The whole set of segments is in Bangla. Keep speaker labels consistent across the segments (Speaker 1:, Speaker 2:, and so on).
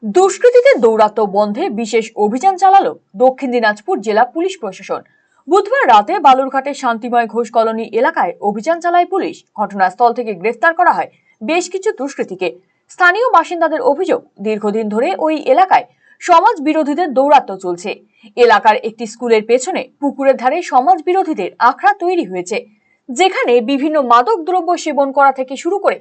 Speaker 1: দুষ্কৃতীদের দৌরাত্ম্য বন্ধে বিশেষ অভিযান চালালো দক্ষিণ দিনাজপুর জেলা পুলিশ প্রশাসন। বুধবার রাতে বালুরঘাটের শান্তিময় ঘোষ কলোনি এলাকায় অভিযান চালায় পুলিশ। ঘটনাস্থল থেকে গ্রেফতার করা হয় বেশ কিছু দুষ্কৃতীকে। স্থানীয় বাসিন্দাদের অভিযোগ, দীর্ঘদিন ধরে ওই এলাকায় সমাজ বিরোধীদের দৌরাত্ম্য চলছে। এলাকার একটি স্কুলের পেছনে পুকুরের ধারে সমাজ বিরোধীদের আখড়া তৈরি হয়েছে, যেখানে বিভিন্ন মাদক দ্রব্য সেবন করা থেকে শুরু করে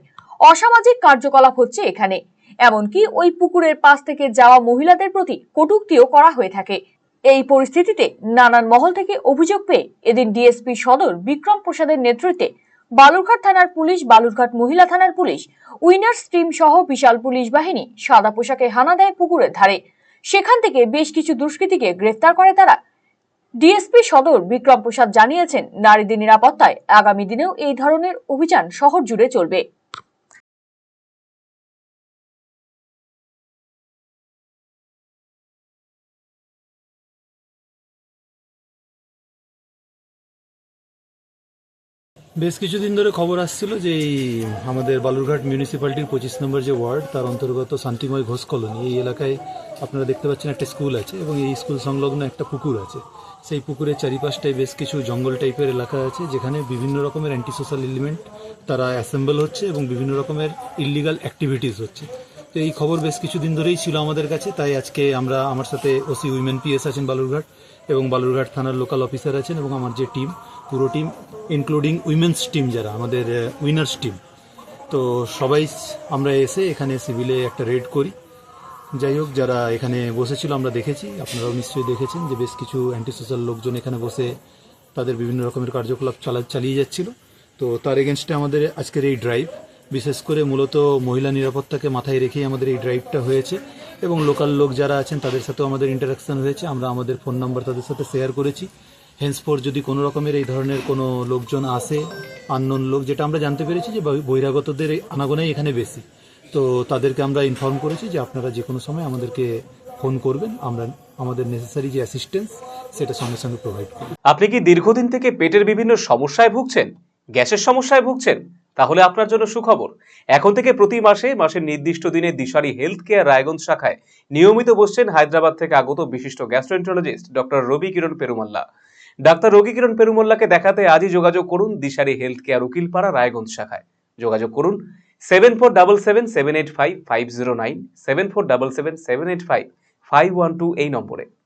Speaker 1: অসামাজিক কার্যকলাপ হচ্ছে এখানে। এমনকি ওই পুকুরের পাশ থেকে যাওয়া মহিলাদের প্রতি কটূক্তিও করা হয়ে থাকে। এই পরিস্থিতিতে নানান মহল থেকে অভিযোগ পেয়ে এদিন ডিএসপি সদর বিক্রম প্রসাদের নেতৃত্বে বালুরঘাট থানার পুলিশ, বালুরঘাট মহিলা থানার পুলিশ, উইনার্স টিম সহ বিশাল পুলিশ বাহিনী সাদা পোশাকে হানা দেয় পুকুরের ধারে। সেখান থেকে বেশ কিছু দুষ্কৃতীকে গ্রেফতার করে তারা। ডিএসপি সদর বিক্রম প্রসাদ জানিয়েছেন, নারীদের নিরাপত্তায় আগামী দিনেও এই ধরনের অভিযান শহর জুড়ে চলবে।
Speaker 2: বেশ কিছুদিন ধরে খবর আসছিল যে এই আমাদের বালুরঘাট মিউনিসিপ্যালিটির 25 নম্বর যে ওয়ার্ড, তার অন্তর্গত শান্তিময় ঘোষ কলোনি, এই এলাকায় আপনারা দেখতে পাচ্ছেন একটা স্কুল আছে এবং এই স্কুল সংলগ্ন একটা পুকুর আছে। সেই পুকুরের চারিপাশটায় বেশ কিছু জঙ্গল টাইপের এলাকা আছে, যেখানে বিভিন্ন রকমের অ্যান্টি সোশ্যাল এলিমেন্ট তারা অ্যাসেম্বল হচ্ছে এবং বিভিন্ন রকমের ইলিগাল অ্যাক্টিভিটিস হচ্ছে। তো এই খবর বেশ কিছুদিন ধরেই ছিল আমাদের কাছে, তাই আজকে আমার সাথে ওসি উইমেন পিএস আছেন বালুরঘাট এবং বালুরঘাট থানার লোকাল অফিসার আছেন এবং আমার যে টিম, পুরো টিম ইনক্লুডিং উইমেন্স টিম, যারা আমাদের উইনার্স টিম, তো সবাই আমরা এসে এখানে সিভিলে একটা রেড করি। যাই হোক, যারা এখানে বসেছিল আমরা দেখেছি, আপনারাও নিশ্চয়ই দেখেছেন যে বেশ কিছু অ্যান্টি সোশ্যাল লোকজন এখানে বসে তাদের বিভিন্ন রকমের কার্যকলাপ চালিয়ে যাচ্ছিল। তো তার এগেনস্টে আমাদের আজকের এই ড্রাইভ, বিশেষ করে মূলত মহিলা নিরাপত্তাকে মাথায় রেখেই আমাদের এই ড্রাইভটা হয়েছে এবং লোকাল লোক যারা আছেন তাদের সাথেও আমাদের ইন্টারাকশন হয়েছে। আমরা আমাদের ফোন নাম্বার তাদের সাথে শেয়ার করেছি। হেন্সফোর যদি কোনো রকমের এই ধরনের কোনো লোকজন আসে, আননোন লোক, যেটা আমরা জানতে পেরেছি যে বহিরাগতদের আনাগোনাই এখানে বেশি, তো তাদেরকে আমরা ইনফর্ম করেছি যে আপনারা যে কোনো সময় আমাদেরকে ফোন করবেন, আমরা আমাদের নেসেসারি যে অ্যাসিস্ট্যান্স সেটা সঙ্গে সঙ্গে প্রোভাইড করব।
Speaker 3: আপনি কি দীর্ঘদিন থেকে পেটের বিভিন্ন সমস্যায় ভুগছেন, গ্যাসের সমস্যায় ভুগছেন? তাহলে আপনার জন্য সুখবর। এখন থেকে প্রতি মাসের নির্দিষ্ট দিনে দিশারি হেলথ কেয়ার রায়গঞ্জ শাখায় নিয়মিত বসছেন হায়দ্রাবাদ থেকে আগত বিশিষ্ট গ্যাস্ট্রোএন্টারোলজিস্ট ডক্টর রবি কিরণ পেরুমাল্লা। ডাক্তার রবি কিরণ পেরুমাল্লাকে দেখাতে আজই যোগাযোগ করুন দিশারি হেলথ কেয়ার উকিলপাড়া রায়গঞ্জ শাখায়। যোগাযোগ করুন 7477785509, 7477785512 এই নম্বরে।